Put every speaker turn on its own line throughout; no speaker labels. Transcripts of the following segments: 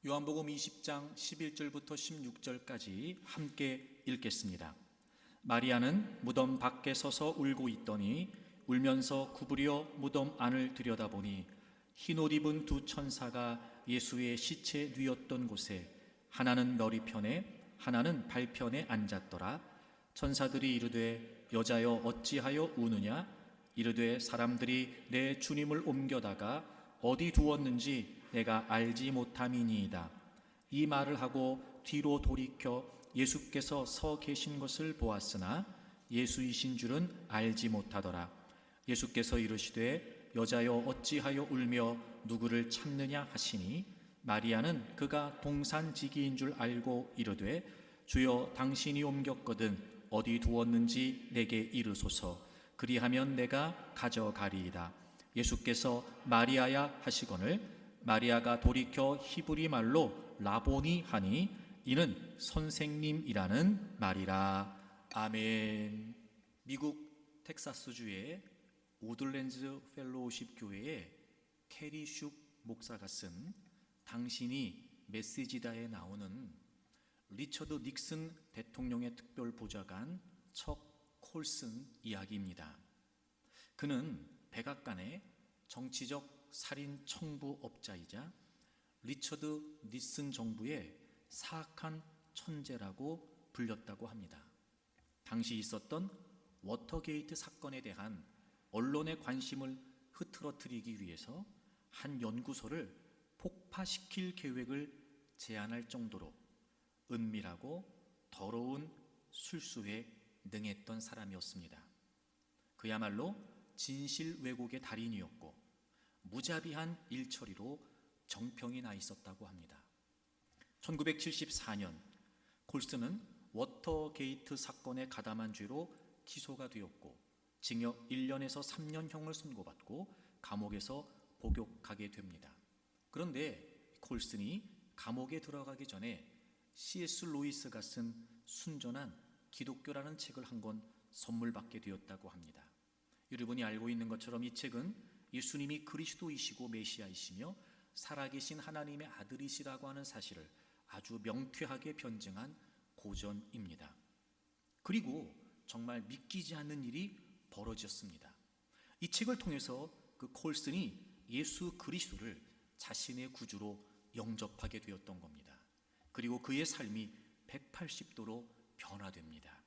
요한복음 20장 11절부터 16절까지 함께 읽겠습니다. 마리아는 무덤 밖에 서서 울고 있더니 울면서 구부려 무덤 안을 들여다보니 흰옷 입은 두 천사가 예수의 시체 뉘었던 곳에 하나는 머리편에 하나는 발편에 앉았더라. 천사들이 이르되 여자여 어찌하여 우느냐? 이르되 사람들이 내 주님을 옮겨다가 어디 두었는지 내가 알지 못함이니이다. 이 말을 하고 뒤로 돌이켜 예수께서 서 계신 것을 보았으나 예수이신 줄은 알지 못하더라. 예수께서 이르시되 여자여 어찌하여 울며 누구를 찾느냐 하시니 마리아는 그가 동산지기인 줄 알고 이르되 주여 당신이 옮겼거든 어디 두었는지 내게 이르소서. 그리하면 내가 가져가리이다. 예수께서 마리아야 하시거늘 마리아가 돌이켜 히브리 말로 라보니 하니 이는 선생님이라는 말이라. 아멘. 미국 텍사스주의 오들랜드 펠로우십 교회의 캐리 슈 목사가 쓴 당신이 메시지다에 나오는 리처드 닉슨 대통령의 특별 보좌관 척 콜슨 이야기입니다. 그는 백악관의 정치적 살인 청부업자이자 리처드 닉슨 정부의 사악한 천재라고 불렸다고 합니다. 당시 있었던 워터게이트 사건에 대한 언론의 관심을 흐트러뜨리기 위해서 한 연구소를 폭파시킬 계획을 제안할 정도로 은밀하고 더러운 술수에 능했던 사람이었습니다. 그야말로 진실 왜곡의 달인이었고 무자비한 일처리로 정평이 나 있었다고 합니다. 1974년 콜슨은 워터게이트 사건에 가담한 죄로 기소가 되었고 징역 1년에서 3년형을 선고받고 감옥에서 복역하게 됩니다. 그런데 콜슨이 감옥에 들어가기 전에 C.S. 루이스가 쓴 순전한 기독교라는 책을 한 권 선물 받게 되었다고 합니다. 여러분이 알고 있는 것처럼 이 책은 예수님이 그리스도이시고 메시아이시며 살아계신 하나님의 아들이시라고 하는 사실을 아주 명쾌하게 변증한 고전입니다. 그리고 정말 믿기지 않는 일이 벌어졌습니다. 이 책을 통해서 그 콜슨이 예수 그리스도를 자신의 구주로 영접하게 되었던 겁니다. 그리고 그의 삶이 180도로 변화됩니다.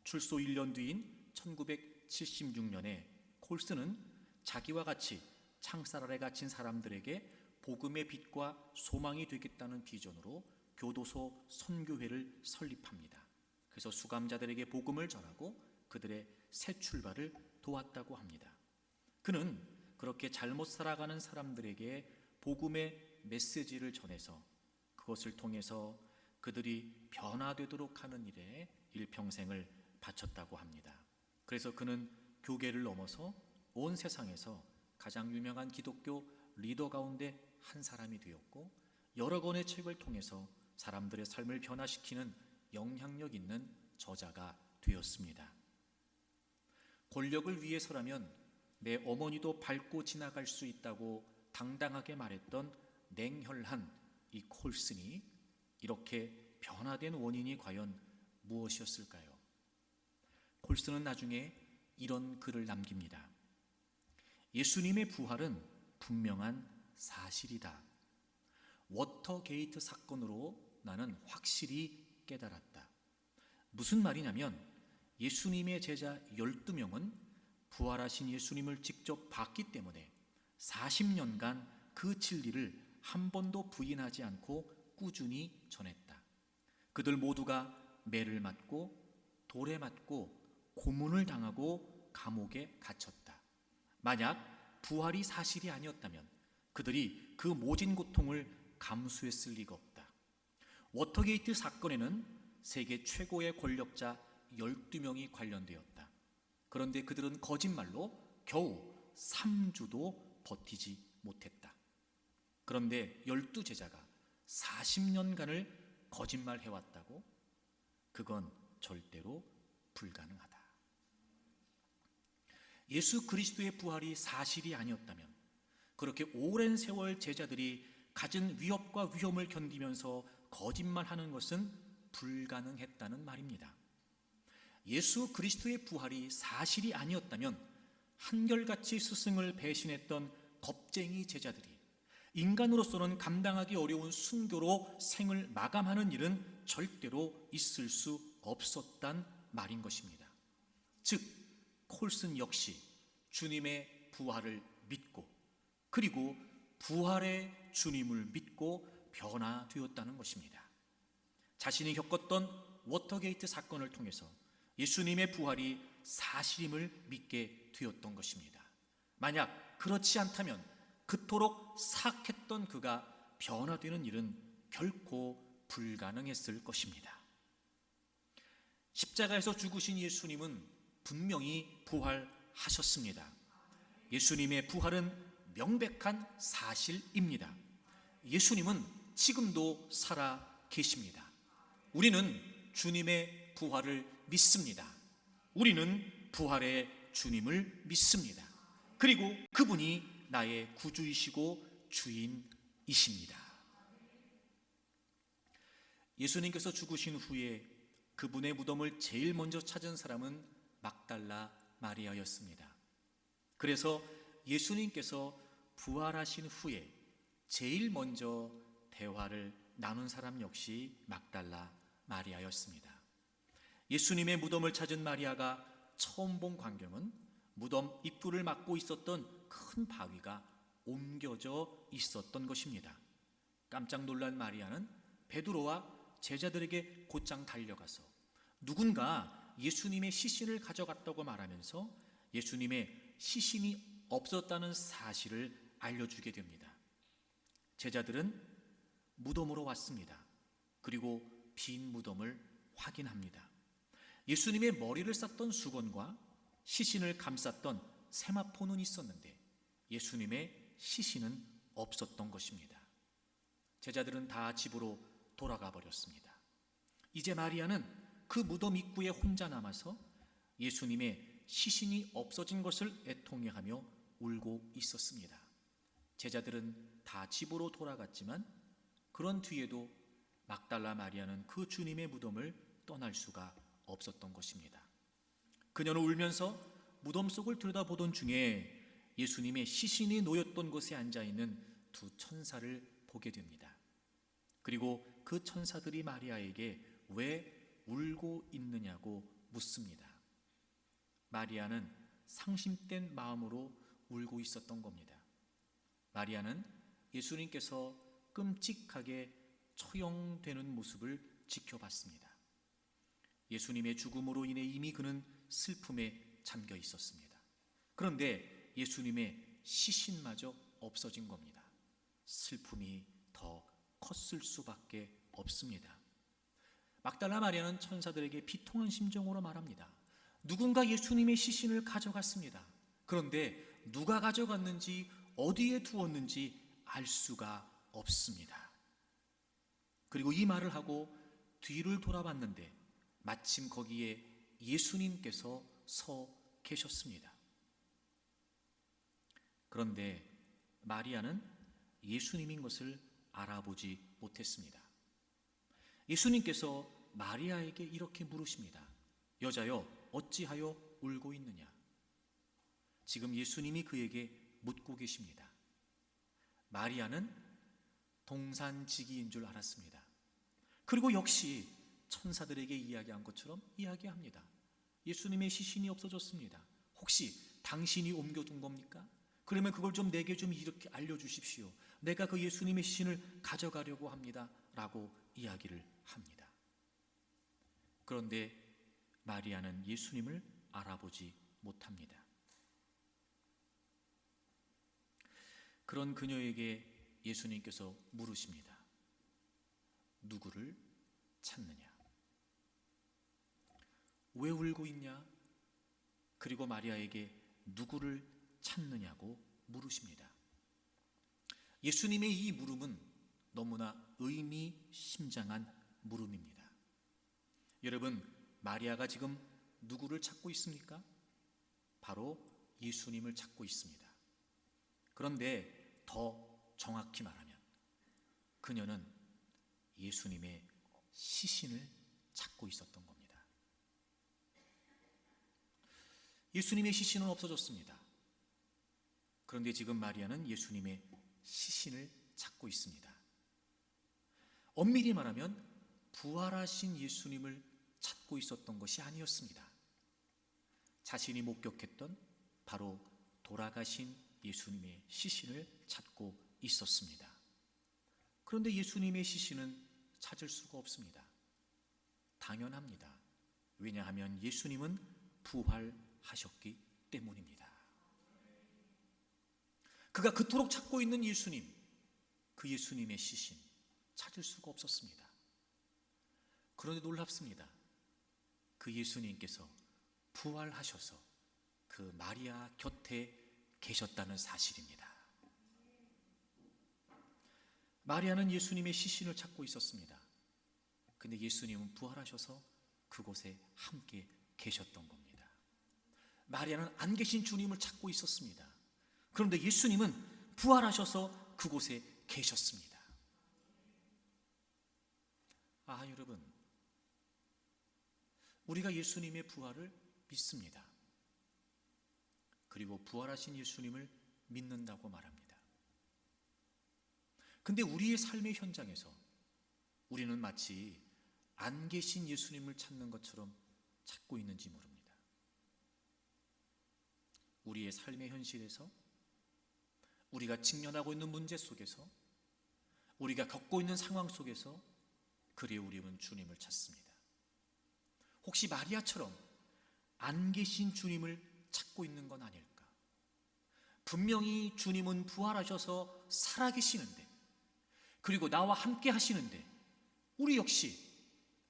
출소 1년 뒤인 1976년에 콜슨은 자기와 같이 창살 아래 갇힌 사람들에게 복음의 빛과 소망이 되겠다는 비전으로 교도소 선교회를 설립합니다. 그래서 수감자들에게 복음을 전하고 그들의 새 출발을 도왔다고 합니다. 그는 그렇게 잘못 살아가는 사람들에게 복음의 메시지를 전해서 그것을 통해서 그들이 변화되도록 하는 일에 일평생을 바쳤다고 합니다. 그래서 그는 교계를 넘어서 온 세상에서 가장 유명한 기독교 리더 가운데 한 사람이 되었고 여러 권의 책을 통해서 사람들의 삶을 변화시키는 영향력 있는 저자가 되었습니다. 권력을 위해서라면 내 어머니도 밟고 지나갈 수 있다고 당당하게 말했던 냉혈한 이 콜슨이 이렇게 변화된 원인이 과연 무엇이었을까요? 콜슨은 나중에 이런 글을 남깁니다. 예수님의 부활은 분명한 사실이다. 워터게이트 사건으로 나는 확실히 깨달았다. 무슨 말이냐면 예수님의 제자 12명은 부활하신 예수님을 직접 봤기 때문에 40년간 그 진리를 한 번도 부인하지 않고 꾸준히 전했다. 그들 모두가 매를 맞고 돌에 맞고 고문을 당하고 감옥에 갇혔다. 만약 부활이 사실이 아니었다면 그들이 그 모진 고통을 감수했을 리가 없다. 워터게이트 사건에는 세계 최고의 권력자 12명이 관련되었다. 그런데 그들은 거짓말로 겨우 3주도 버티지 못했다. 그런데 12제자가 40년간을 거짓말해왔다고? 그건 절대로 불가능하다. 예수 그리스도의 부활이 사실이 아니었다면 그렇게 오랜 세월 제자들이 가진 위협과 위험을 견디면서 거짓말하는 것은 불가능했다는 말입니다. 예수 그리스도의 부활이 사실이 아니었다면 한결같이 스승을 배신했던 겁쟁이 제자들이 인간으로서는 감당하기 어려운 순교로 생을 마감하는 일은 절대로 있을 수 없었단 말인 것입니다. 즉, 콜슨 역시 주님의 부활을 믿고 그리고 부활의 주님을 믿고 변화되었다는 것입니다. 자신이 겪었던 워터게이트 사건을 통해서 예수님의 부활이 사실임을 믿게 되었던 것입니다. 만약 그렇지 않다면 그토록 사악했던 그가 변화되는 일은 결코 불가능했을 것입니다. 십자가에서 죽으신 예수님은 분명히 부활하셨습니다. 예수님의 부활은 명백한 사실입니다. 예수님은 지금도 살아 계십니다. 우리는 주님의 부활을 믿습니다. 우리는 부활의 주님을 믿습니다. 그리고 그분이 나의 구주이시고 주인이십니다. 예수님께서 죽으신 후에 그분의 무덤을 제일 먼저 찾은 사람은 막달라 마리아였습니다. 그래서 예수님께서 부활하신 후에 제일 먼저 대화를 나눈 사람 역시 막달라 마리아였습니다. 예수님의 무덤을 찾은 마리아가 처음 본 광경은 무덤 입구를 막고 있었던 큰 바위가 옮겨져 있었던 것입니다. 깜짝 놀란 마리아는 베드로와 제자들에게 곧장 달려가서 누군가 예수님의 시신을 가져갔다고 말하면서 예수님의 시신이 없었다는 사실을 알려주게 됩니다. 제자들은 무덤으로 왔습니다. 그리고 빈 무덤을 확인합니다. 예수님의 머리를 쌌던 수건과 시신을 감쌌던 세마포는 있었는데 예수님의 시신은 없었던 것입니다. 제자들은 다 집으로 돌아가 버렸습니다. 이제 마리아는 그 무덤 입구에 혼자 남아서 예수님의 시신이 없어진 것을 애통해하며 울고 있었습니다. 제자들은 다 집으로 돌아갔지만 그런 뒤에도 막달라 마리아는 그 주님의 무덤을 떠날 수가 없었던 것입니다. 그녀는 울면서 무덤 속을 들여다보던 중에 예수님의 시신이 놓였던 곳에 앉아있는 두 천사를 보게 됩니다. 그리고 그 천사들이 마리아에게 왜 울고 있느냐고 묻습니다. 마리아는 상심된 마음으로 울고 있었던 겁니다. 마리아는 예수님께서 끔찍하게 처형되는 모습을 지켜봤습니다. 예수님의 죽음으로 인해 이미 그는 슬픔에 잠겨 있었습니다. 그런데 예수님의 시신마저 없어진 겁니다. 슬픔이 더 컸을 수밖에 없습니다. 막달라 마리아는 천사들에게 비통한 심정으로 말합니다. 누군가 예수님의 시신을 가져갔습니다. 그런데 누가 가져갔는지 어디에 두었는지 알 수가 없습니다. 그리고 이 말을 하고 뒤를 돌아봤는데 마침 거기에 예수님께서 서 계셨습니다. 그런데 마리아는 예수님인 것을 알아보지 못했습니다. 예수님께서 마리아에게 이렇게 물으십니다. 여자여, 어찌하여 울고 있느냐? 지금 예수님이 그에게 묻고 계십니다. 마리아는 동산지기인 줄 알았습니다. 그리고 역시 천사들에게 이야기한 것처럼 이야기합니다. 예수님의 시신이 없어졌습니다. 혹시 당신이 옮겨둔 겁니까? 그러면 그걸 좀 내게 좀 이렇게 알려주십시오. 내가 그 예수님의 시신을 가져가려고 합니다. 라고 이야기를 합니다. 그런데 마리아는 예수님을 알아보지 못합니다. 그런 그녀에게 예수님께서 물으십니다. 누구를 찾느냐? 왜 울고 있냐? 그리고 마리아에게 누구를 찾느냐고 물으십니다. 예수님의 이 물음은 너무나 의미심장한 물음입니다. 여러분, 마리아가 지금 누구를 찾고 있습니까? 바로 예수님을 찾고 있습니다. 그런데 더 정확히 말하면 그녀는 예수님의 시신을 찾고 있었던 겁니다. 예수님의 시신은 없어졌습니다. 그런데 지금 마리아는 예수님의 시신을 찾고 있습니다. 엄밀히 말하면 부활하신 예수님을 찾고 있었던 것이 아니었습니다. 자신이 목격했던 바로 돌아가신 예수님의 시신을 찾고 있었습니다. 그런데 예수님의 시신은 찾을 수가 없습니다. 당연합니다. 왜냐하면 예수님은 부활하셨기 때문입니다. 그가 그토록 찾고 있는 예수님, 그 예수님의 시신 찾을 수가 없었습니다. 그런데 놀랍습니다. 그 예수님께서 부활하셔서 그 마리아 곁에 계셨다는 사실입니다. 마리아는 예수님의 시신을 찾고 있었습니다. 근데 예수님은 부활하셔서 그곳에 함께 계셨던 겁니다. 마리아는 안 계신 주님을 찾고 있었습니다. 그런데 예수님은 부활하셔서 그곳에 계셨습니다. 여러분, 우리가 예수님의 부활을 믿습니다. 그리고 부활하신 예수님을 믿는다고 말합니다. 근데 우리의 삶의 현장에서 우리는 마치 안 계신 예수님을 찾는 것처럼 찾고 있는지 모릅니다. 우리의 삶의 현실에서, 우리가 직면하고 있는 문제 속에서, 우리가 겪고 있는 상황 속에서 그래 우리는 주님을 찾습니다. 혹시 마리아처럼 안 계신 주님을 찾고 있는 건 아닐까? 분명히 주님은 부활하셔서 살아계시는데, 그리고 나와 함께 하시는데 우리 역시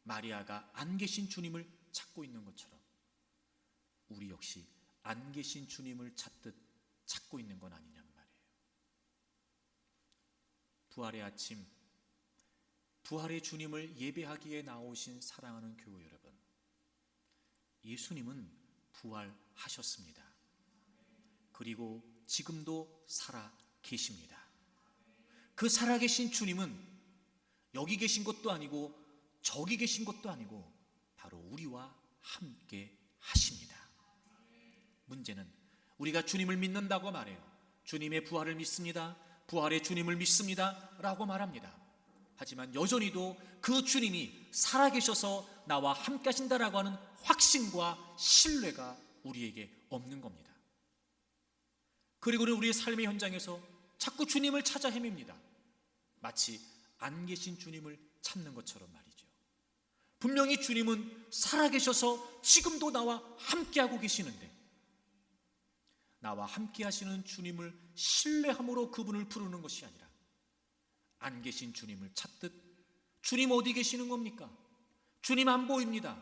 마리아가 안 계신 주님을 찾고 있는 것처럼 우리 역시 안 계신 주님을 찾듯 찾고 있는 건 아니냔 말이에요. 부활의 아침, 부활의 주님을 예배하기에 나오신 사랑하는 교우 여러분, 예수님은 부활하셨습니다. 그리고 지금도 살아 계십니다. 그 살아계신 주님은 여기 계신 것도 아니고 저기 계신 것도 아니고 바로 우리와 함께 하십니다. 문제는 우리가 주님을 믿는다고 말해요. 주님의 부활을 믿습니다. 부활의 주님을 믿습니다 라고 말합니다. 하지만 여전히도 그 주님이 살아계셔서 나와 함께 하신다라고 하는 확신과 신뢰가 우리에게 없는 겁니다. 그리고 우리의 삶의 현장에서 자꾸 주님을 찾아 헤맵니다. 마치 안 계신 주님을 찾는 것처럼 말이죠. 분명히 주님은 살아계셔서 지금도 나와 함께하고 계시는데, 나와 함께 하시는 주님을 신뢰함으로 그분을 부르는 것이 아니라 안 계신 주님을 찾듯, 주님 어디 계시는 겁니까? 주님 안 보입니다.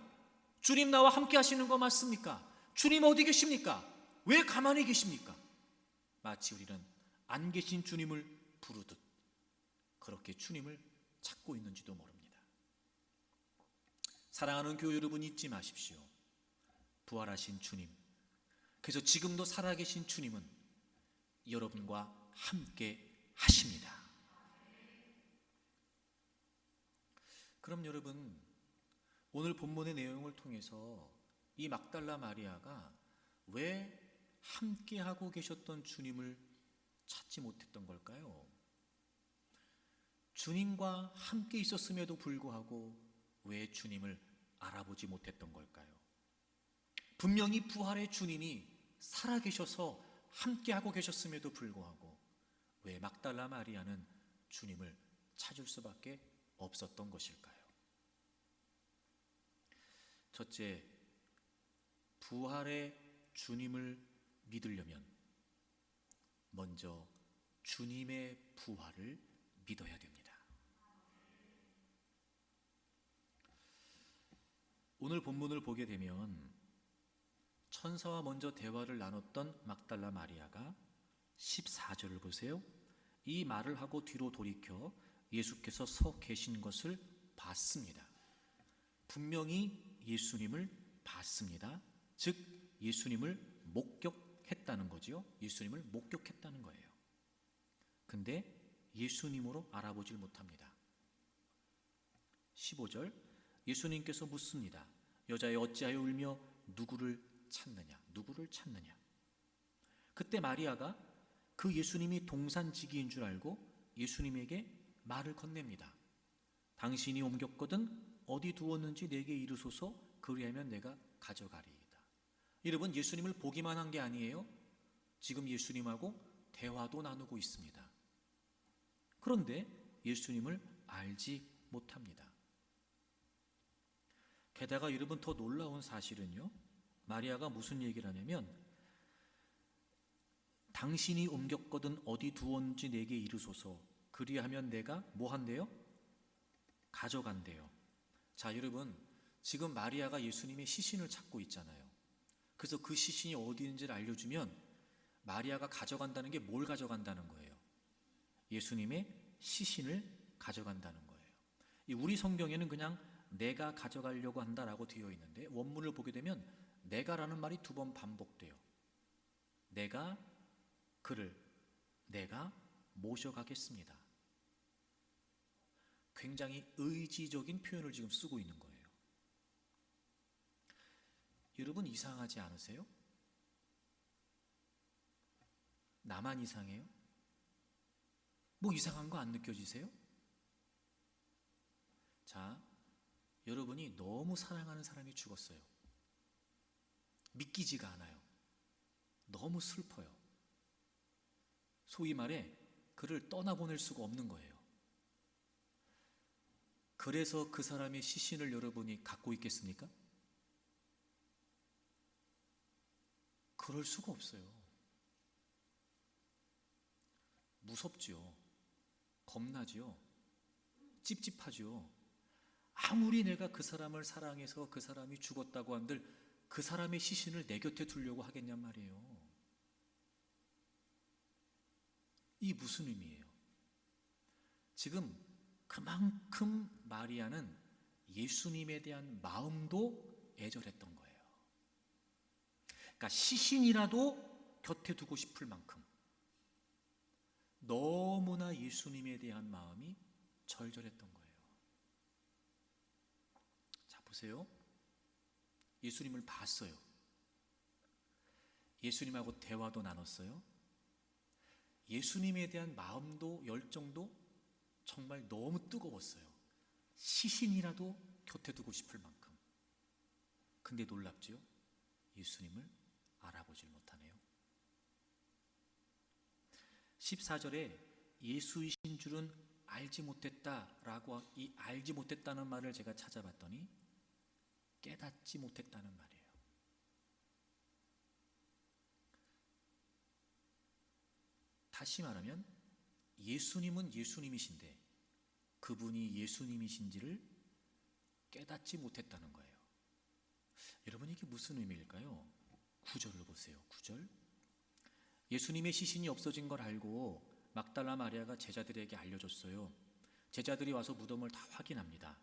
주님 나와 함께 하시는 거 맞습니까? 주님 어디 계십니까? 왜 가만히 계십니까? 마치 우리는 안 계신 주님을 부르듯 그렇게 주님을 찾고 있는지도 모릅니다. 사랑하는 교회 여러분, 잊지 마십시오. 부활하신 주님, 그래서 지금도 살아계신 주님은 여러분과 함께 하십니다. 그럼 여러분, 오늘 본문의 내용을 통해서 이 막달라 마리아가 왜 함께하고 계셨던 주님을 찾지 못했던 걸까요? 주님과 함께 있었음에도 불구하고 왜 주님을 알아보지 못했던 걸까요? 분명히 부활의 주님이 살아계셔서 함께하고 계셨음에도 불구하고 왜 막달라 마리아는 주님을 찾을 수밖에 없었던 것일까요? 첫째, 부활의 주님을 믿으려면 먼저 주님의 부활을 믿어야 됩니다. 오늘 본문을 보게 되면 천사와 먼저 대화를 나눴던 막달라 마리아가 14절을 보세요. 이 말을 하고 뒤로 돌이켜 예수께서 서 계신 것을 봤습니다. 분명히 예수님을 봤습니다. 즉 예수님을 목격했다는 거죠. 예수님을 목격했다는 거예요. 근데 예수님으로 알아보질 못합니다. 15절, 예수님께서 묻습니다. 여자여 어찌하여 울며 누구를 찾느냐? 누구를 찾느냐? 그때 마리아가 그 예수님이 동산지기인 줄 알고 예수님에게 말을 건넵니다. 당신이 옮겼거든 어디 두었는지 내게 이르소서, 그리하면 내가 가져가리이다. 여러분, 예수님을 보기만 한 게 아니에요. 지금 예수님하고 대화도 나누고 있습니다. 그런데 예수님을 알지 못합니다. 게다가 여러분, 더 놀라운 사실은요, 마리아가 무슨 얘기를 하냐면 당신이 옮겼거든 어디 두었는지 내게 이르소서, 그리하면 내가 뭐 한대요? 가져간대요. 자, 여러분, 지금 마리아가 예수님의 시신을 찾고 있잖아요. 그래서 그 시신이 어디 있는지를 알려주면 마리아가 가져간다는 게 뭘 가져간다는 거예요? 예수님의 시신을 가져간다는 거예요. 우리 성경에는 그냥 내가 가져가려고 한다라고 되어 있는데, 원문을 보게 되면 내가라는 말이 2번 반복돼요. 내가 그를, 내가 모셔가겠습니다. 굉장히 의지적인 표현을 지금 쓰고 있는 거예요. 여러분, 이상하지 않으세요? 나만 이상해요? 뭐 이상한 거 안 느껴지세요? 자, 여러분이 너무 사랑하는 사람이 죽었어요. 믿기지가 않아요. 너무 슬퍼요. 소위 말해 그를 떠나보낼 수가 없는 거예요. 그래서 그 사람의 시신을 여러분이 갖고 있겠습니까? 그럴 수가 없어요. 무섭지요. 겁나지요. 찝찝하지요. 아무리 내가 그 사람을 사랑해서 그 사람이 죽었다고 한들 그 사람의 시신을 내 곁에 두려고 하겠냔 말이에요. 이 무슨 의미예요? 지금 그만큼 마리아는 예수님에 대한 마음도 애절했던 거예요. 그러니까 시신이라도 곁에 두고 싶을 만큼 너무나 예수님에 대한 마음이 절절했던 거예요. 자, 보세요. 예수님을 봤어요. 예수님하고 대화도 나눴어요. 예수님에 대한 마음도 열정도 정말 너무 뜨거웠어요. 시신이라도 곁에 두고 싶을 만큼. 근데 놀랍지요? 예수님을 알아보질 못하네요. 14절에 예수이신 줄은 알지 못했다라고, 이 알지 못했다는 말을 제가 찾아봤더니 깨닫지 못했다는 말이에요. 다시 말하면 예수님은 예수님이신데 그분이 예수님이신지를 깨닫지 못했다는 거예요. 여러분, 이게 무슨 의미일까요? 9절을 보세요. 9절. 예수님의 시신이 없어진 걸 알고 막달라 마리아가 제자들에게 알려줬어요. 제자들이 와서 무덤을 다 확인합니다.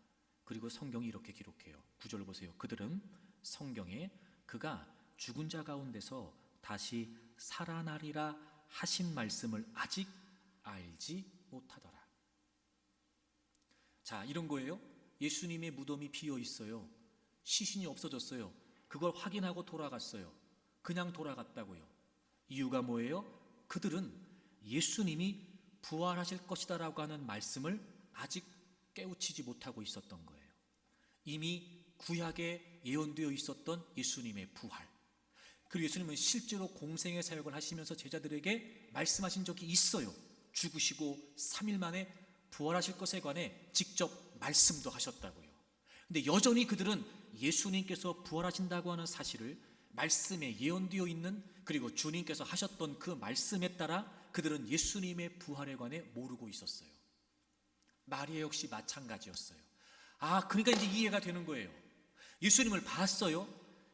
그리고 성경이 이렇게 기록해요. 9절 보세요. 그들은 성경에 그가 죽은 자 가운데서 다시 살아나리라 하신 말씀을 아직 알지 못하더라. 자, 이런 거예요. 예수님의 무덤이 비어 있어요. 시신이 없어졌어요. 그걸 확인하고 돌아갔어요. 그냥 돌아갔다고요. 이유가 뭐예요? 그들은 예수님이 부활하실 것이다라고 하는 말씀을 아직 깨우치지 못하고 있었던 거예요. 이미 구약에 예언되어 있었던 예수님의 부활, 그리고 예수님은 실제로 공생의 사역을 하시면서 제자들에게 말씀하신 적이 있어요. 죽으시고 3일 만에 부활하실 것에 관해 직접 말씀도 하셨다고요. 근데 여전히 그들은 예수님께서 부활하신다고 하는 사실을 말씀에 예언되어 있는, 그리고 주님께서 하셨던 그 말씀에 따라 그들은 예수님의 부활에 관해 모르고 있었어요. 마리아 역시 마찬가지였어요. 그러니까 이제 이해가 되는 거예요. 예수님을 봤어요.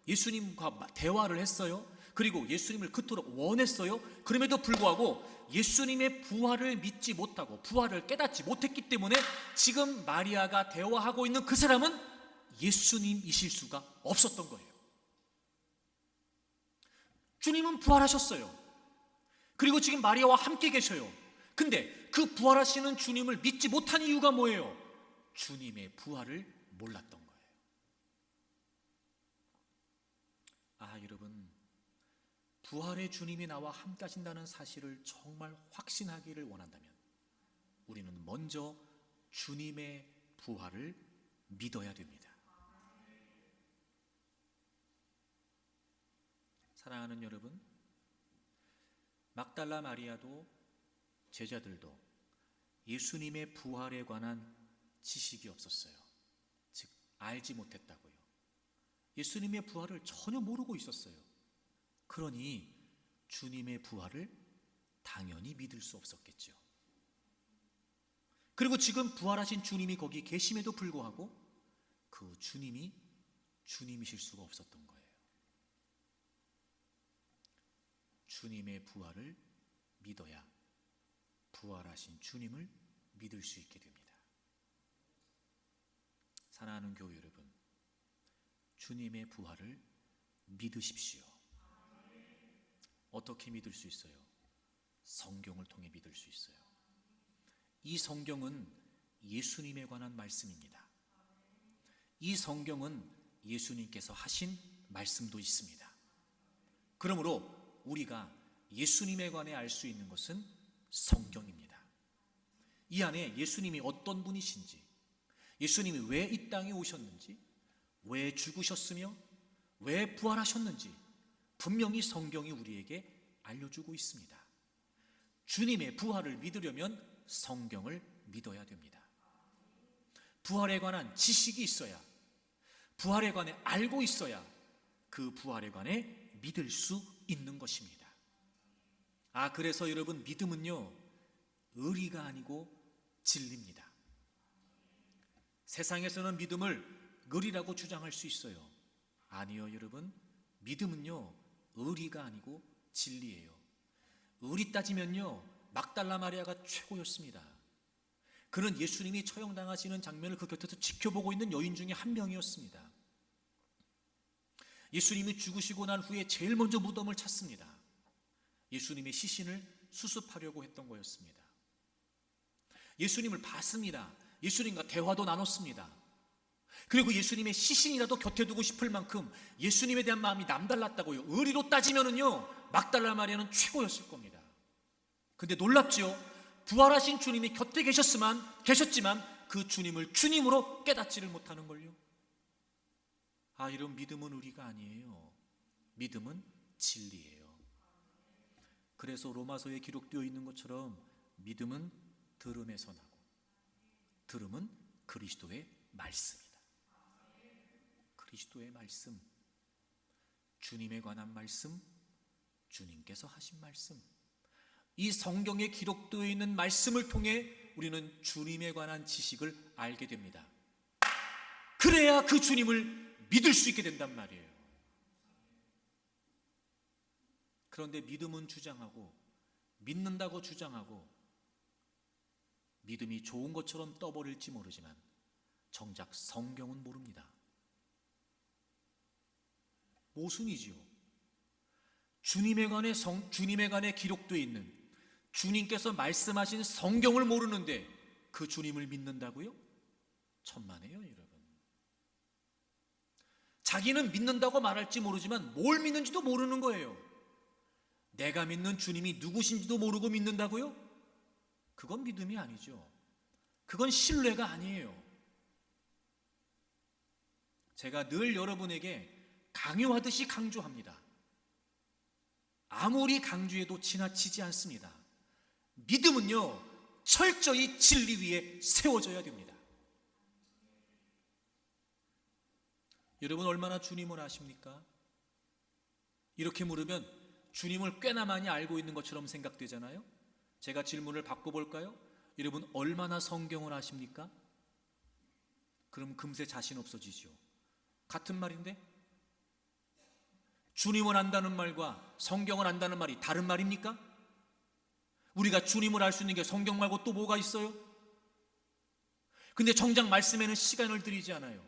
예수님과 대화를 했어요. 그리고 예수님을 그토록 원했어요. 그럼에도 불구하고 예수님의 부활을 믿지 못하고 부활을 깨닫지 못했기 때문에 지금 마리아가 대화하고 있는 그 사람은 예수님이실 수가 없었던 거예요. 주님은 부활하셨어요. 그리고 지금 마리아와 함께 계셔요. 근데 그 부활하시는 주님을 믿지 못한 이유가 뭐예요? 주님의 부활을 몰랐던 거예요. 여러분, 부활의 주님이 나와 함께 하신다는 사실을 정말 확신하기를 원한다면 우리는 먼저 주님의 부활을 믿어야 됩니다. 사랑하는 여러분, 막달라 마리아도 제자들도 예수님의 부활에 관한 지식이 없었어요. 즉, 알지 못했다고요. 예수님의 부활을 전혀 모르고 있었어요. 그러니 주님의 부활을 당연히 믿을 수 없었겠죠. 그리고 지금 부활하신 주님이 거기 계심에도 불구하고 그 주님이 주님이실 수가 없었던 거예요. 주님의 부활을 믿어야 부활하신 주님을 믿을 수 있게 됩니다. 사랑하는 교회 여러분, 주님의 부활을 믿으십시오. 어떻게 믿을 수 있어요? 성경을 통해 믿을 수 있어요. 이 성경은 예수님에 관한 말씀입니다. 이 성경은 예수님께서 하신 말씀도 있습니다. 그러므로 우리가 예수님에 관해 알 수 있는 것은 성경입니다. 이 안에 예수님이 어떤 분이신지, 예수님이 왜 이 땅에 오셨는지, 왜 죽으셨으며 왜 부활하셨는지 분명히 성경이 우리에게 알려주고 있습니다. 주님의 부활을 믿으려면 성경을 믿어야 됩니다. 부활에 관한 지식이 있어야, 부활에 관해 알고 있어야 그 부활에 관해 믿을 수 있는 것입니다. 그래서 여러분, 믿음은요, 의리가 아니고 진리입니다. 세상에서는 믿음을 의리라고 주장할 수 있어요. 아니요, 여러분, 믿음은요, 의리가 아니고 진리예요. 의리 따지면요, 막달라 마리아가 최고였습니다. 그는 예수님이 처형당하시는 장면을 그 곁에서 지켜보고 있는 여인 중에 한 명이었습니다. 예수님이 죽으시고 난 후에 제일 먼저 무덤을 찾습니다. 예수님의 시신을 수습하려고 했던 거였습니다. 예수님을 봤습니다. 예수님과 대화도 나눴습니다. 그리고 예수님의 시신이라도 곁에 두고 싶을 만큼 예수님에 대한 마음이 남달랐다고요. 의리로 따지면은요, 막달라 마리아는 최고였을 겁니다. 근데 놀랍지요? 부활하신 주님이 곁에 계셨지만 그 주님을 주님으로 깨닫지를 못하는 걸요. 이런 믿음은 의리가 아니에요. 믿음은 진리예요. 그래서 로마서에 기록되어 있는 것처럼 믿음은 들음에서 나고 들음은 그리스도의 말씀이다. 그리스도의 말씀, 주님에 관한 말씀, 주님께서 하신 말씀, 이 성경에 기록되어 있는 말씀을 통해 우리는 주님에 관한 지식을 알게 됩니다. 그래야 그 주님을 믿을 수 있게 된단 말이에요. 그런데 믿음은 주장하고, 믿는다고 주장하고, 믿음이 좋은 것처럼 떠버릴지 모르지만 정작 성경은 모릅니다. 모순이지요. 주님에 관해 기록되어 있는, 주님께서 말씀하신 성경을 모르는데 그 주님을 믿는다고요? 천만에요, 여러분. 자기는 믿는다고 말할지 모르지만 뭘 믿는지도 모르는 거예요. 내가 믿는 주님이 누구신지도 모르고 믿는다고요? 그건 믿음이 아니죠. 그건 신뢰가 아니에요. 제가 늘 여러분에게 강요하듯이 강조합니다. 아무리 강조해도 지나치지 않습니다. 믿음은요, 철저히 진리 위에 세워져야 됩니다. 여러분, 얼마나 주님을 아십니까? 이렇게 물으면 주님을 꽤나 많이 알고 있는 것처럼 생각되잖아요. 제가 질문을 바꿔볼까요? 여러분, 얼마나 성경을 아십니까? 그럼 금세 자신 없어지죠. 같은 말인데? 주님을 안다는 말과 성경을 안다는 말이 다른 말입니까? 우리가 주님을 알 수 있는 게 성경 말고 또 뭐가 있어요? 근데 정작 말씀에는 시간을 들이지 않아요.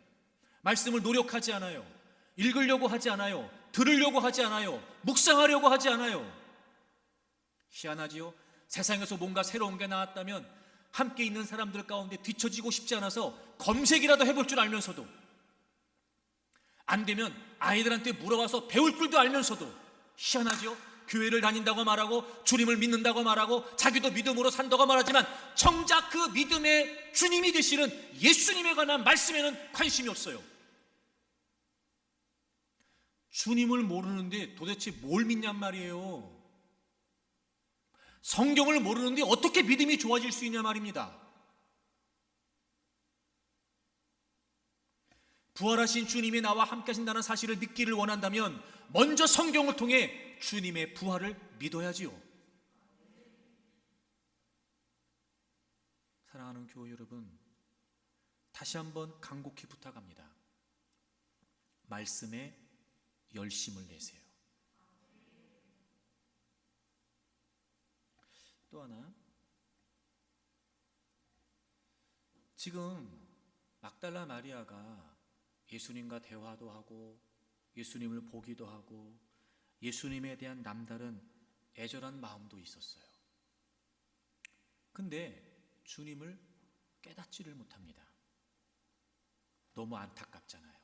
말씀을 노력하지 않아요. 읽으려고 하지 않아요. 들으려고 하지 않아요. 묵상하려고 하지 않아요. 희한하지요? 세상에서 뭔가 새로운 게 나왔다면 함께 있는 사람들 가운데 뒤처지고 싶지 않아서 검색이라도 해볼 줄 알면서도, 안 되면 아이들한테 물어봐서 배울 줄도 알면서도, 희한하죠? 교회를 다닌다고 말하고 주님을 믿는다고 말하고 자기도 믿음으로 산다고 말하지만 정작 그 믿음의 주님이 되시는 예수님에 관한 말씀에는 관심이 없어요. 주님을 모르는데 도대체 뭘 믿냔 말이에요. 성경을 모르는데 어떻게 믿음이 좋아질 수 있냐 말입니다. 부활하신 주님이 나와 함께 하신다는 사실을 믿기를 원한다면 먼저 성경을 통해 주님의 부활을 믿어야지요. 사랑하는 교회 여러분, 다시 한번 간곡히 부탁합니다. 말씀에 열심을 내세요. 또 하나, 지금 막달라 마리아가 예수님과 대화도 하고 예수님을 보기도 하고 예수님에 대한 남다른 애절한 마음도 있었어요. 근데 주님을 깨닫지를 못합니다. 너무 안타깝잖아요.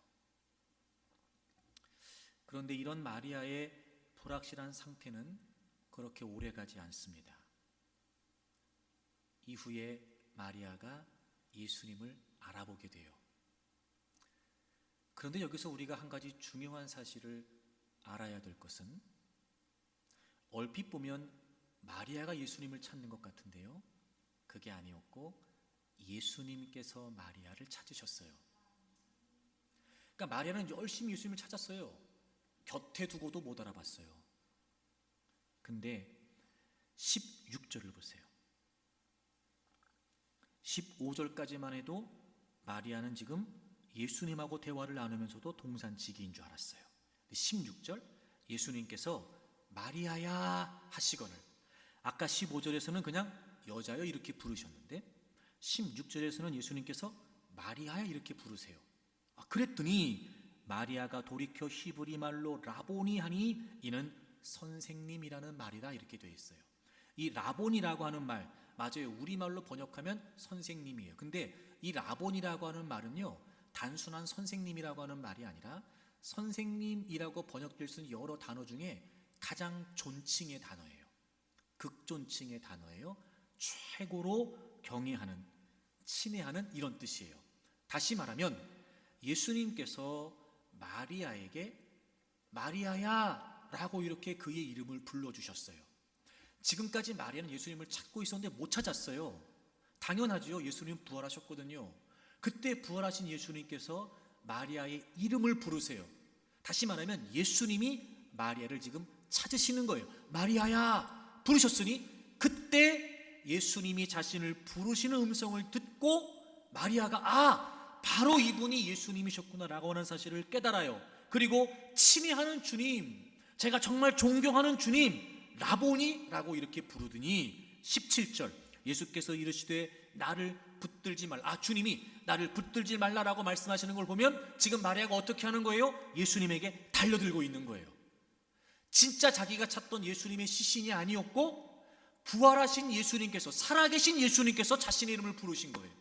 그런데 이런 마리아의 불확실한 상태는 그렇게 오래가지 않습니다. 이후에 마리아가 예수님을 알아보게 돼요. 그런데 여기서 우리가 한 가지 중요한 사실을 알아야 될 것은, 얼핏 보면 마리아가 예수님을 찾는 것 같은데요, 그게 아니었고 예수님께서 마리아를 찾으셨어요. 그러니까 마리아는 열심히 예수님을 찾았어요. 곁에 두고도 못 알아봤어요. 근데 16절을 보세요. 15절까지만 해도 마리아는 지금 예수님하고 대화를 나누면서도 동산지기인 줄 알았어요. 16절, 예수님께서 마리아야 하시거늘, 아까 15절에서는 그냥 여자여 이렇게 부르셨는데 16절에서는 예수님께서 마리아야 이렇게 부르세요. 그랬더니 마리아가 돌이켜 히브리 말로 라보니 하니 이는 선생님이라는 말이다, 이렇게 되어 있어요. 이 라본이라고 하는 말, 맞아요, 우리말로 번역하면 선생님이에요. 근데 이 라본이라고 하는 말은요, 단순한 선생님이라고 하는 말이 아니라 선생님이라고 번역될 수 있는 여러 단어 중에 가장 존칭의 단어예요. 극존칭의 단어예요. 최고로 경외하는, 친애하는, 이런 뜻이에요. 다시 말하면 예수님께서 마리아에게 마리아야 라고 이렇게 그의 이름을 불러주셨어요. 지금까지 마리아는 예수님을 찾고 있었는데 못 찾았어요. 당연하죠. 예수님 부활하셨거든요. 그때 부활하신 예수님께서 마리아의 이름을 부르세요. 다시 말하면 예수님이 마리아를 지금 찾으시는 거예요. 마리아야 부르셨으니 그때 예수님이 자신을 부르시는 음성을 듣고 마리아가 바로 이분이 예수님이셨구나 라고 하는 사실을 깨달아요. 그리고 친애하는 주님, 제가 정말 존경하는 주님, 라보니 라고 이렇게 부르더니 17절, 예수께서 이르시되 나를 붙들지 말라, 주님이 나를 붙들지 말라라고 말씀하시는 걸 보면 지금 마리아가 어떻게 하는 거예요? 예수님에게 달려들고 있는 거예요. 진짜 자기가 찾던 예수님의 시신이 아니었고 부활하신 예수님께서, 살아계신 예수님께서 자신의 이름을 부르신 거예요.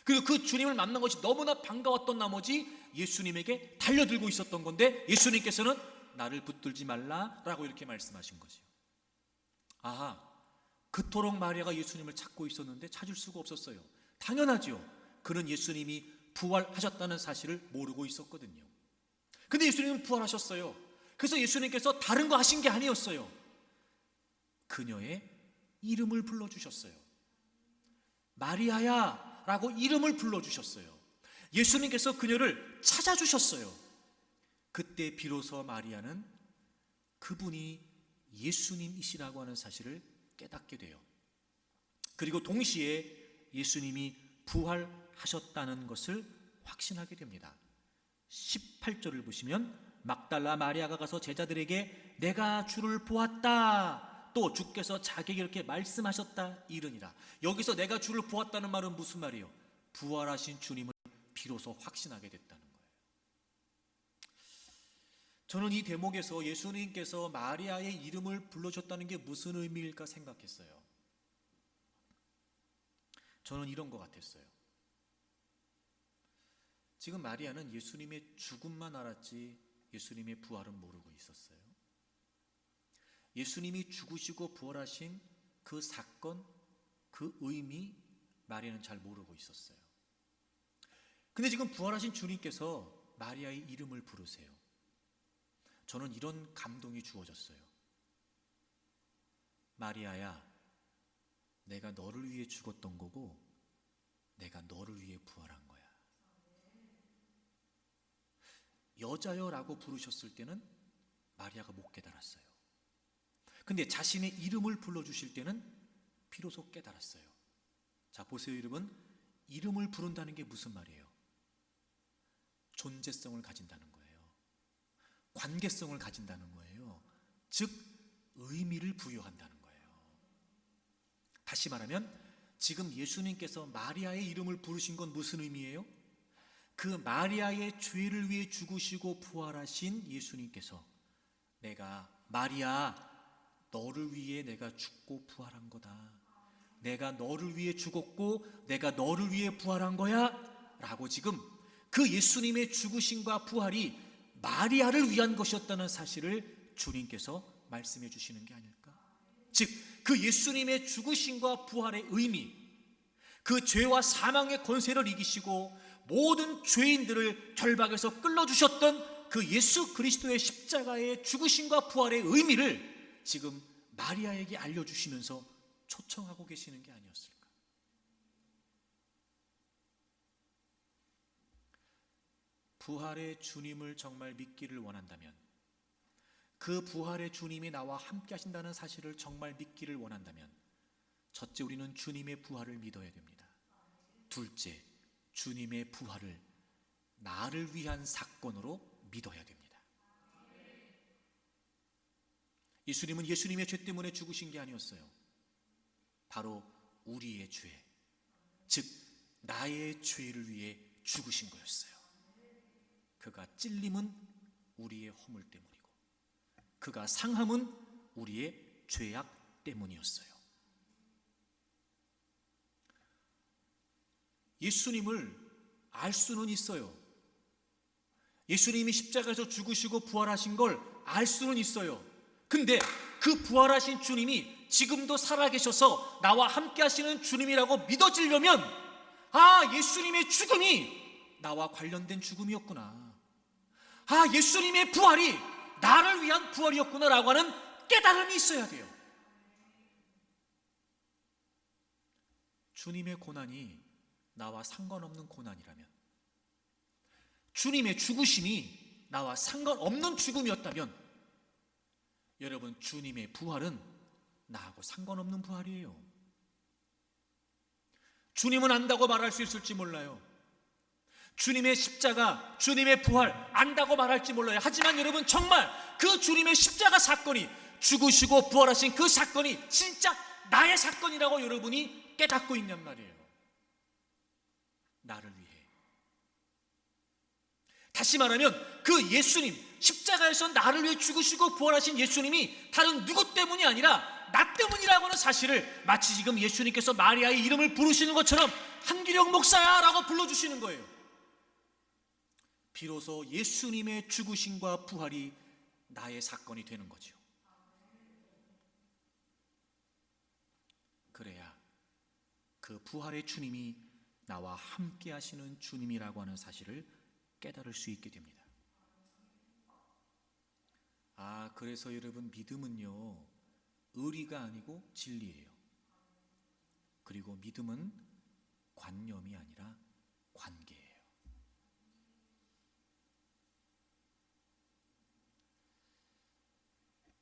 그리고 그 주님을 만난 것이 너무나 반가웠던 나머지 예수님에게 달려들고 있었던 건데 예수님께서는 나를 붙들지 말라라고 이렇게 말씀하신 거죠. 아하, 그토록 마리아가 예수님을 찾고 있었는데 찾을 수가 없었어요. 당연하죠. 그는 예수님이 부활하셨다는 사실을 모르고 있었거든요. 근데 예수님은 부활하셨어요. 그래서 예수님께서 다른 거 하신 게 아니었어요. 그녀의 이름을 불러주셨어요. 마리아야 라고 이름을 불러주셨어요. 예수님께서 그녀를 찾아주셨어요. 그때 비로소 마리아는 그분이 예수님이시라고 하는 사실을 깨닫게 돼요. 그리고 동시에 예수님이 부활하셨다는 것을 확신하게 됩니다. 18절을 보시면 막달라 마리아가 가서 제자들에게 내가 주를 보았다, 또 주께서 자기에게 이렇게 말씀하셨다 이르니라. 여기서 내가 주를 보았다는 말은 무슨 말이에요? 부활하신 주님을 비로소 확신하게 됐다는 거예요. 저는 이 대목에서 예수님께서 마리아의 이름을 불러줬다는 게 무슨 의미일까 생각했어요. 저는 이런 것 같았어요. 지금 마리아는 예수님의 죽음만 알았지 예수님의 부활은 모르고 있었어요. 예수님이 죽으시고 부활하신 그 사건, 그 의미 마리아는 잘 모르고 있었어요. 근데 지금 부활하신 주님께서 마리아의 이름을 부르세요. 저는 이런 감동이 주어졌어요. 마리아야, 내가 너를 위해 죽었던 거고 내가 너를 위해 부활한 거야. 여자여 라고 부르셨을 때는 마리아가 못 깨달았어요. 근데 자신의 이름을 불러주실 때는 비로소 깨달았어요. 자, 보세요 여러분. 이름을 부른다는 게 무슨 말이에요? 존재성을 가진다는 거예요. 관계성을 가진다는 거예요. 즉 의미를 부여한다는 거예요. 다시 말하면 지금 예수님께서 마리아의 이름을 부르신 건 무슨 의미예요? 그 마리아의 죄를 위해 죽으시고 부활하신 예수님께서 내가 마리아 너를 위해 내가 죽고 부활한 거다. 내가 너를 위해 죽었고 내가 너를 위해 부활한 거야 라고 지금 그 예수님의 죽으심과 부활이 마리아를 위한 것이었다는 사실을 주님께서 말씀해 주시는 게 아닐까? 즉 그 예수님의 죽으심과 부활의 의미, 그 죄와 사망의 권세를 이기시고 모든 죄인들을 결박에서 끌어주셨던 그 예수 그리스도의 십자가의 죽으심과 부활의 의미를 지금 마리아에게 알려주시면서 초청하고 계시는 게 아니었을까? 부활의 주님을 정말 믿기를 원한다면, 그 부활의 주님이 나와 함께 하신다는 사실을 정말 믿기를 원한다면, 첫째 우리는 주님의 부활을 믿어야 됩니다. 둘째, 주님의 부활을 나를 위한 사건으로 믿어야 됩니다. 예수님은 예수님의 죄 때문에 죽으신 게 아니었어요. 바로 우리의 죄, 즉 나의 죄를 위해 죽으신 거였어요. 그가 찔림은 우리의 허물 때문이고 그가 상함은 우리의 죄악 때문이었어요. 예수님을 알 수는 있어요. 예수님이 십자가에서 죽으시고 부활하신 걸 알 수는 있어요. 근데 그 부활하신 주님이 지금도 살아계셔서 나와 함께 하시는 주님이라고 믿어지려면, 아, 예수님의 죽음이 나와 관련된 죽음이었구나, 아, 예수님의 부활이 나를 위한 부활이었구나 라고 하는 깨달음이 있어야 돼요. 주님의 고난이 나와 상관없는 고난이라면, 주님의 죽으심이 나와 상관없는 죽음이었다면, 여러분, 주님의 부활은 나하고 상관없는 부활이에요. 주님은 안다고 말할 수 있을지 몰라요. 주님의 십자가, 주님의 부활 안다고 말할지 몰라요. 하지만 여러분, 정말 그 주님의 십자가 사건이, 죽으시고 부활하신 그 사건이 진짜 나의 사건이라고 여러분이 깨닫고 있냔 말이에요. 나를 위해. 다시 말하면 그 예수님, 십자가에서 나를 위해 죽으시고 부활하신 예수님이 다른 누구 때문이 아니라 나 때문이라고 하는 사실을, 마치 지금 예수님께서 마리아의 이름을 부르시는 것처럼 한기령 목사야 라고 불러주시는 거예요. 비로소 예수님의 죽으심과 부활이 나의 사건이 되는 거죠. 그래야 그 부활의 주님이 나와 함께 하시는 주님이라고 하는 사실을 깨달을 수 있게 됩니다. 아, 그래서 여러분, 믿음은요, 의리가 아니고 진리예요. 그리고 믿음은 관념이 아니라 관계예요.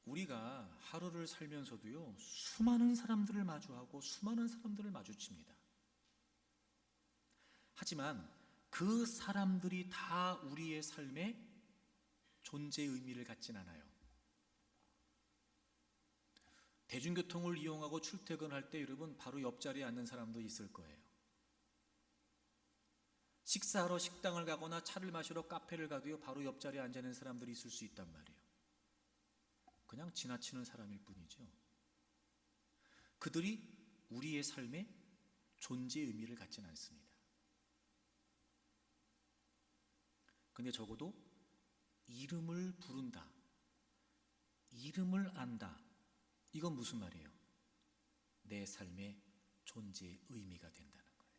우리가 하루를 살면서도요, 수많은 사람들을 마주하고 수많은 사람들을 마주칩니다. 하지만 그 사람들이 다 우리의 삶에 존재의 의미를 갖진 않아요. 대중교통을 이용하고 출퇴근할 때 여러분, 바로 옆자리에 앉는 사람도 있을 거예요. 식사하러 식당을 가거나 차를 마시러 카페를 가도요, 바로 옆자리에 앉아 있는 사람들이 있을 수 있단 말이에요. 그냥 지나치는 사람일 뿐이죠. 그들이 우리의 삶에 존재의 의미를 갖지는 않습니다. 근데 적어도 이름을 부른다, 이름을 안다, 이건 무슨 말이에요? 내 삶의 존재의 의미가 된다는 거예요.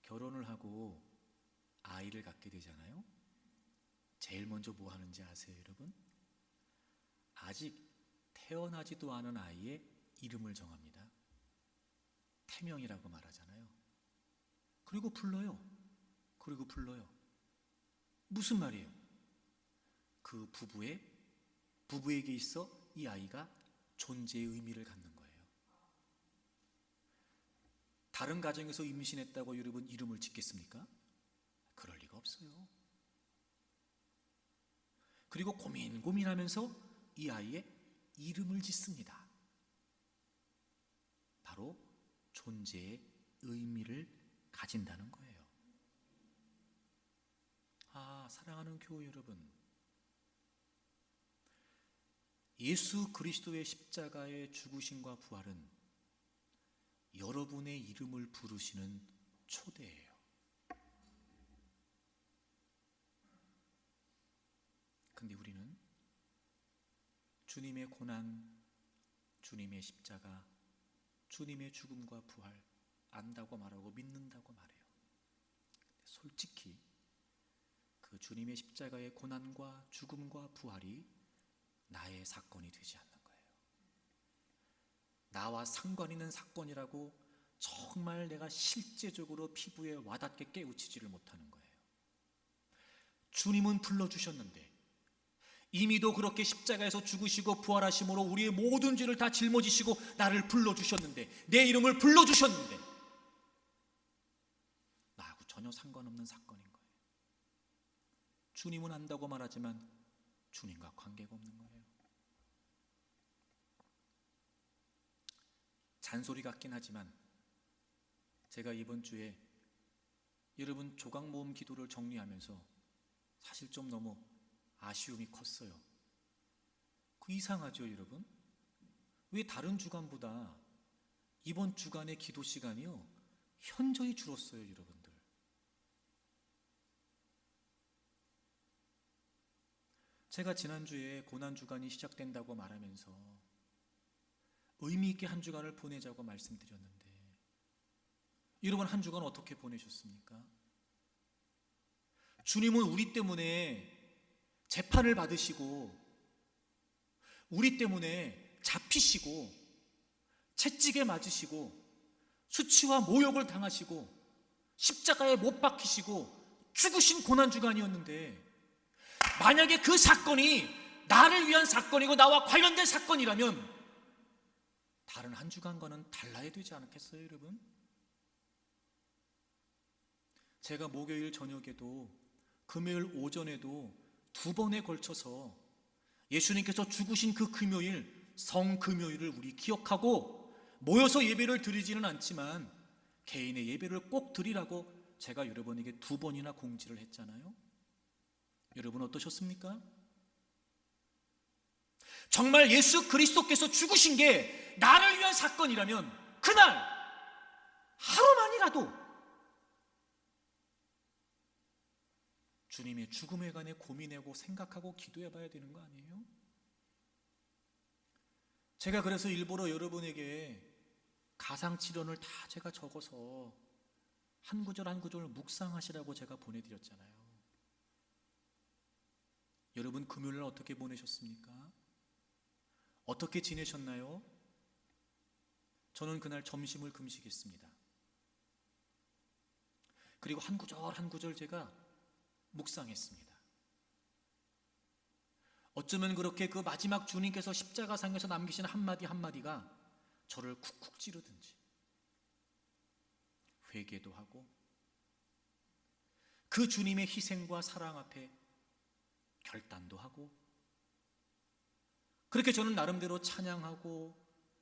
결혼을 하고 아이를 갖게 되잖아요. 제일 먼저 뭐 하는지 아세요, 여러분? 아직 태어나지도 않은 아이의 이름을 정합니다. 태명이라고 말하잖아요. 그리고 불러요. 무슨 말이에요? 그 부부에게 있어 이 아이가 존재의 의미를 갖는 거예요. 다른 가정에서 임신했다고 여러분 이름을 짓겠습니까? 그럴 리가 없어요. 그리고 고민하면서 이 아이의 이름을 짓습니다. 바로 존재의 의미를 가진다는 거예요. 사랑하는 교회 여러분, 예수 그리스도의 십자가의 죽으심과 부활은 여러분의 이름을 부르시는 초대예요. 근데 우리는 주님의 고난, 주님의 십자가, 주님의 죽음과 부활 안다고 말하고 믿는다고 말해요. 솔직히 그 주님의 십자가의 고난과 죽음과 부활이 나의 사건이 되지 않는 거예요. 나와 상관 있는 사건이라고 정말 내가 실제적으로 피부에 와닿게 깨우치지를 못하는 거예요. 주님은 불러주셨는데, 이미도 그렇게 십자가에서 죽으시고 부활하심으로 우리의 모든 죄를 다 짊어지시고 나를 불러주셨는데, 내 이름을 불러주셨는데 나하고 전혀 상관없는 사건인 거예요. 주님은 안다고 말하지만 주님과 관계가 없는 거예요. 잔소리 같긴 하지만 제가 이번 주에 여러분 조각 모음 기도를 정리하면서 사실 좀 너무 아쉬움이 컸어요. 그 이상하죠, 여러분? 왜 다른 주간보다 이번 주간의 기도 시간이요 현저히 줄었어요, 여러분들. 제가 지난주에 고난주간이 시작된다고 말하면서 의미 있게 한 주간을 보내자고 말씀드렸는데, 여러분 한 주간 어떻게 보내셨습니까? 주님은 우리 때문에 재판을 받으시고, 우리 때문에 잡히시고, 채찍에 맞으시고, 수치와 모욕을 당하시고, 십자가에 못 박히시고 죽으신 고난주간이었는데, 만약에 그 사건이 나를 위한 사건이고 나와 관련된 사건이라면 다른 한 주간과는 달라야 되지 않겠어요, 여러분? 제가 목요일 저녁에도 금요일 오전에도 두 번에 걸쳐서 예수님께서 죽으신 그 금요일, 성금요일을 우리 기억하고 모여서 예배를 드리지는 않지만 개인의 예배를 꼭 드리라고 제가 여러분에게 두 번이나 공지를 했잖아요. 여러분 어떠셨습니까? 정말 예수 그리스도께서 죽으신 게 나를 위한 사건이라면 그날 하루만이라도 주님의 죽음에 관해 고민하고 생각하고 기도해 봐야 되는 거 아니에요? 제가 그래서 일부러 여러분에게 가상치론을 다 제가 적어서 한 구절 한 구절 묵상하시라고 제가 보내드렸잖아요. 여러분 금요일날 어떻게 보내셨습니까? 어떻게 지내셨나요? 저는 그날 점심을 금식했습니다. 그리고 한 구절 한 구절 제가 묵상했습니다. 어쩌면 그렇게 그 마지막 주님께서 십자가상에서 남기신 한마디 한마디가 저를 쿡쿡 찌르든지 회개도 하고 그 주님의 희생과 사랑 앞에 결단도 하고, 그렇게 저는 나름대로 찬양하고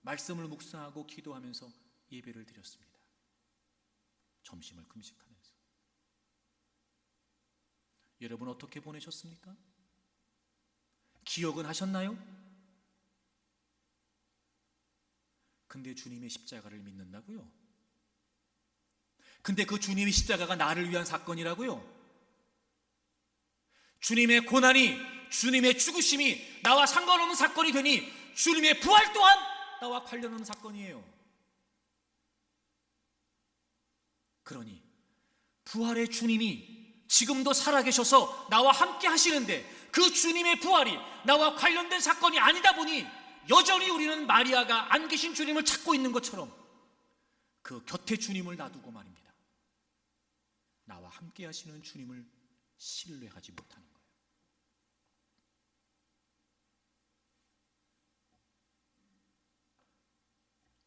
말씀을 묵상하고 기도하면서 예배를 드렸습니다. 점심을 금식하면서. 여러분 어떻게 보내셨습니까? 기억은 하셨나요? 근데 주님의 십자가를 믿는다고요? 근데 그 주님의 십자가가 나를 위한 사건이라고요? 주님의 고난이, 주님의 죽으심이 나와 상관없는 사건이 되니 주님의 부활 또한 나와 관련없는 사건이에요. 그러니 부활의 주님이 지금도 살아계셔서 나와 함께 하시는데 그 주님의 부활이 나와 관련된 사건이 아니다 보니 여전히 우리는 마리아가 안 계신 주님을 찾고 있는 것처럼 그 곁에 주님을 놔두고 말입니다, 나와 함께 하시는 주님을 신뢰하지 못하는 거예요.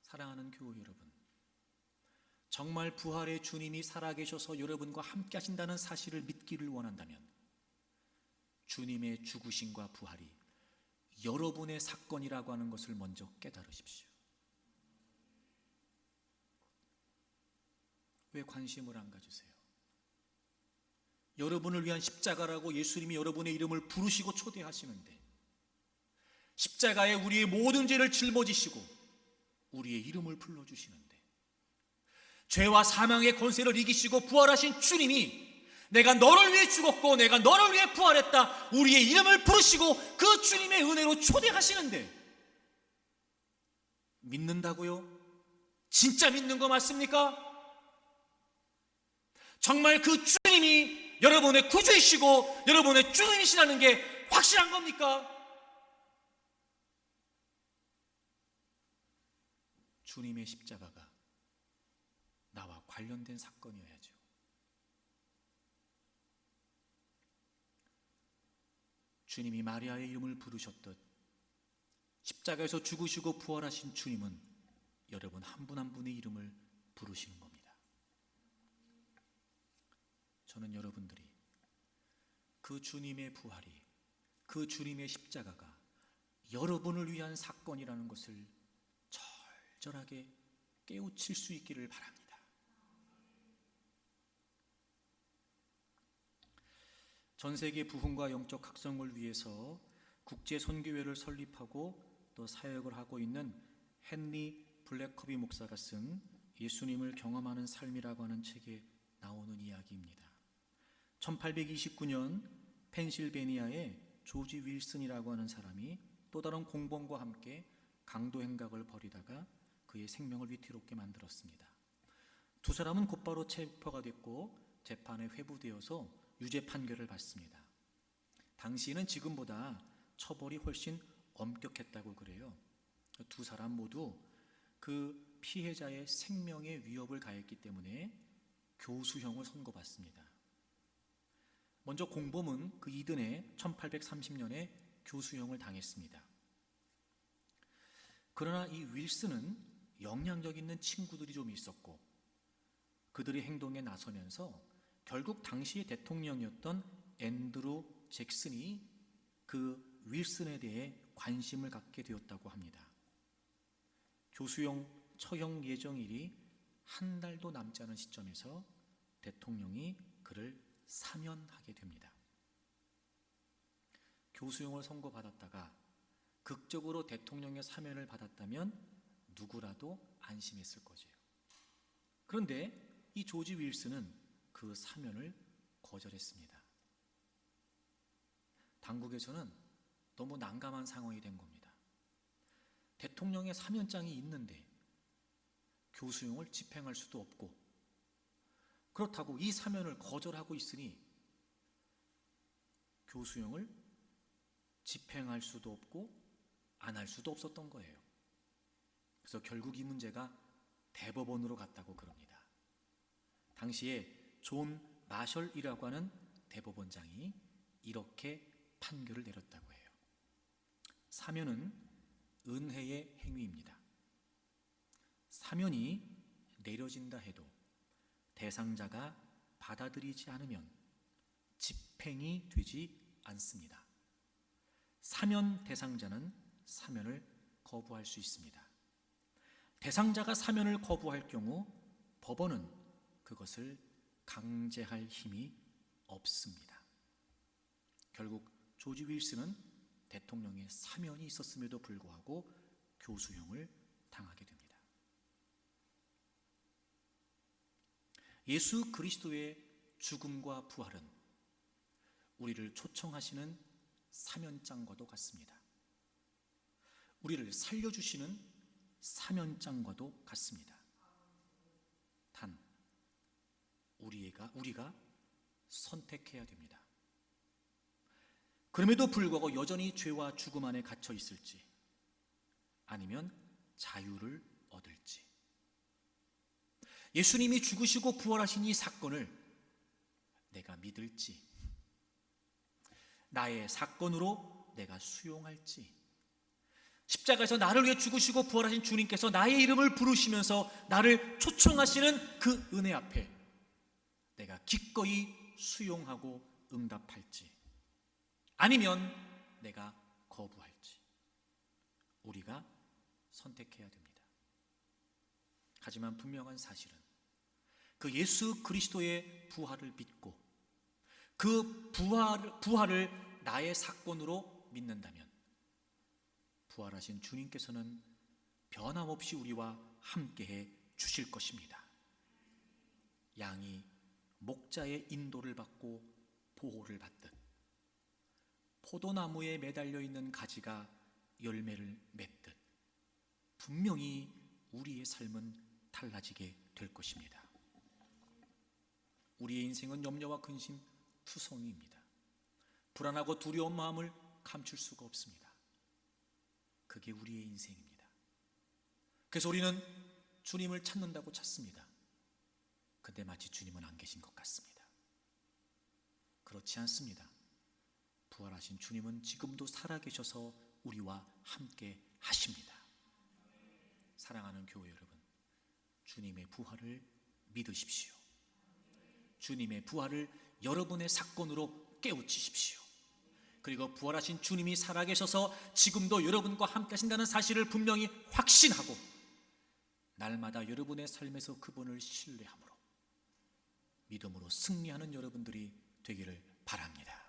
사랑하는 교우 여러분, 정말 부활의 주님이 살아계셔서 여러분과 함께 하신다는 사실을 믿기를 원한다면 주님의 죽으심과 부활이 여러분의 사건이라고 하는 것을 먼저 깨달으십시오. 왜 관심을 안 가지세요? 여러분을 위한 십자가라고 예수님이 여러분의 이름을 부르시고 초대하시는데 십자가에 우리의 모든 죄를 짊어지시고 우리의 이름을 불러주시는데 죄와 사망의 권세를 이기시고 부활하신 주님이 내가 너를 위해 죽었고 내가 너를 위해 부활했다, 우리의 이름을 부르시고 그 주님의 은혜로 초대하시는데 믿는다고요? 진짜 믿는 거 맞습니까? 정말 그 주님이 여러분의 구주이시고 여러분의 주님이시라는 게 확실한 겁니까? 주님의 십자가가 나와 관련된 사건이어야죠. 주님이 마리아의 이름을 부르셨듯 십자가에서 죽으시고 부활하신 주님은 여러분 한 분 한 분의 이름을 부르시는 겁니다. 저는 여러분들이 그 주님의 부활이, 그 주님의 십자가가 여러분을 위한 사건이라는 것을 절절하게 깨우칠 수 있기를 바랍니다. 전 세계 부흥과 영적 각성을 위해서 국제 선교회를 설립하고 또 사역을 하고 있는 헨리 블랙커비 목사가 쓴 예수님을 경험하는 삶이라고 하는 책에 나오는 이야기입니다. 1829년 펜실베니아의 조지 윌슨이라고 하는 사람이 또 다른 공범과 함께 강도 행각을 벌이다가 그의 생명을 위태롭게 만들었습니다. 두 사람은 곧바로 체포가 됐고 재판에 회부되어서 유죄 판결을 받습니다. 당시에는 지금보다 처벌이 훨씬 엄격했다고 그래요. 두 사람 모두 그 피해자의 생명에 위협을 가했기 때문에 교수형을 선고받습니다. 먼저 공범은 그 이듬해 1830년에 교수형을 당했습니다. 그러나 이 윌슨은 영향력 있는 친구들이 좀 있었고 그들의 행동에 나서면서 결국 당시의 대통령이었던 앤드루 잭슨이 그 윌슨에 대해 관심을 갖게 되었다고 합니다. 교수형 처형 예정일이 한 달도 남지 않은 시점에서 대통령이 그를 사면하게 됩니다. 교수형을 선고받았다가 극적으로 대통령의 사면을 받았다면 누구라도 안심했을 거죠. 그런데 이 조지 윌슨은 그 사면을 거절했습니다. 당국에서는 너무 난감한 상황이 된 겁니다. 대통령의 사면장이 있는데 교수형을 집행할 수도 없고 그렇다고 이 사면을 거절하고 있으니 교수형을 집행할 수도 없고 안 할 수도 없었던 거예요. 그래서 결국 이 문제가 대법원으로 갔다고 그럽니다. 당시에 존 마셜이라고 하는 대법원장이 이렇게 판결을 내렸다고 해요. 사면은 은혜의 행위입니다. 사면이 내려진다 해도 대상자가 받아들이지 않으면 집행이 되지 않습니다. 사면 대상자는 사면을 거부할 수 있습니다. 대상자가 사면을 거부할 경우 법원은 그것을 강제할 힘이 없습니다. 결국 조지 윌슨은 대통령의 사면이 있었음에도 불구하고 교수형을 당하게 됩니다. 예수 그리스도의 죽음과 부활은 우리를 초청하시는 사면장과도 같습니다. 우리를 살려주시는 사면장과도 같습니다. 단 우리가 선택해야 됩니다. 그럼에도 불구하고 여전히 죄와 죽음 안에 갇혀 있을지, 아니면 자유를 얻을지. 예수님이 죽으시고 부활하신 이 사건을 내가 믿을지, 나의 사건으로 내가 수용할지, 십자가에서 나를 위해 죽으시고 부활하신 주님께서 나의 이름을 부르시면서 나를 초청하시는 그 은혜 앞에 내가 기꺼이 수용하고 응답할지, 아니면 내가 거부할지, 우리가 선택해야 됩니다. 하지만 분명한 사실은 그 예수 그리스도의 부활을 믿고 그 부활을 나의 사건으로 믿는다면 부활하신 주님께서는 변함없이 우리와 함께해 주실 것입니다. 양이 목자의 인도를 받고 보호를 받듯 포도나무에 매달려 있는 가지가 열매를 맺듯 분명히 우리의 삶은 달라지게 될 것입니다. 우리의 인생은 염려와 근심 투성이입니다. 불안하고 두려운 마음을 감출 수가 없습니다. 그게 우리의 인생입니다. 그래서 우리는 주님을 찾는다고 찾습니다. 근데 마치 주님은 안 계신 것 같습니다. 그렇지 않습니다. 부활하신 주님은 지금도 살아계셔서 우리와 함께 하십니다. 사랑하는 교회 여러분, 주님의 부활을 믿으십시오. 주님의 부활을 여러분의 사건으로 깨우치십시오. 그리고 부활하신 주님이 살아계셔서 지금도 여러분과 함께 하신다는 사실을 분명히 확신하고 날마다 여러분의 삶에서 그분을 신뢰함으로 믿음으로 승리하는 여러분들이 되기를 바랍니다.